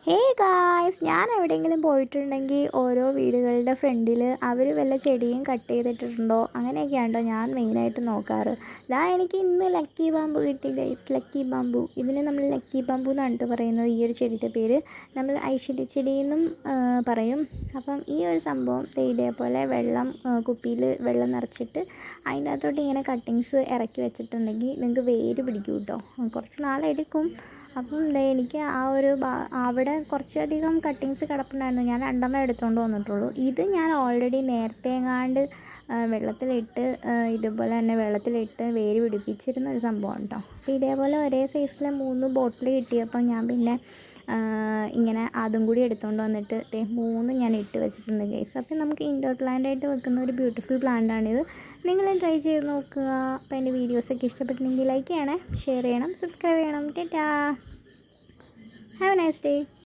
Hey guys, ഞാൻ എവിടെയെങ്കിലും പോയിട്ടുണ്ടെങ്കിൽ ഓരോ വീടുകളുടെ ഫ്രണ്ടിൽ അവർ വല്ല ചെടിയും കട്ട് ചെയ്തിട്ടുണ്ടോ അങ്ങനെയൊക്കെയാണോ ഞാൻ മെയിനായിട്ട് നോക്കാറ്. എനിക്ക് ഇന്ന് ലക്കി ബാമ്പു കിട്ടി ഗൈസ്. ലക്കി ബാമ്പു, ഇതിന് നമ്മൾ ലക്കി ബാമ്പു എന്നാണ് പറയുന്നത്. ഈ ഒരു ചെടിയുടെ പേര് നമ്മൾ ഐശ്വര്യ ചെടി എന്നും പറയും. അപ്പം ഈ ഒരു സംഭവം ഇതേപോലെ കുപ്പിയിൽ വെള്ളം നിറച്ചിട്ട് അതിൻ്റെ അകത്തോട്ട് ഇങ്ങനെ കട്ടിങ്സ് ഇറക്കി വെച്ചിട്ടുണ്ടെങ്കിൽ നിങ്ങൾക്ക് വേര് പിടിക്കും കേട്ടോ. കുറച്ച് നാളെടുക്കും. അപ്പം എനിക്ക് അവിടെ കുറച്ചധികം കട്ടിങ്സ് കിടപ്പുണ്ടായിരുന്നു. ഞാൻ 2 എടുത്തുകൊണ്ട് വന്നിട്ടുള്ളൂ. ഇത് ഞാൻ ഓൾറെഡി നേരത്തെ എങ്ങാണ്ട് വെള്ളത്തിലിട്ട് ഇതുപോലെ തന്നെ വെള്ളത്തിലിട്ട് വേര് പിടിപ്പിച്ചിരുന്ന ഒരു സംഭവമാണ് കേട്ടോ. അപ്പോൾ ഇതേപോലെ ഒരേ സൈസിലെ 3 ബോട്ടിൽ കിട്ടിയപ്പോൾ ഞാൻ പിന്നെ ഇങ്ങനെ അതും കൂടി എടുത്തുകൊണ്ട് വന്നിട്ട് 3 ഞാൻ ഇട്ട് വെച്ചിട്ടുണ്ട് ഗൈസ്. അപ്പോൾ നമുക്ക് ഇൻഡോർ പ്ലാന്റ് ആയിട്ട് വെക്കുന്ന ഒരു ബ്യൂട്ടിഫുൾ പ്ലാന്റാണിത്. നിങ്ങൾ ട്രൈ ചെയ്ത് നോക്കുക. അപ്പോൾ എൻ്റെ വീഡിയോസൊക്കെ ഇഷ്ടപ്പെട്ടിട്ടുണ്ടെങ്കിൽ ലൈക്ക് ചെയ്യണേ, ഷെയർ ചെയ്യണം, സബ്സ്ക്രൈബ് ചെയ്യണം. Tata, have A nice day.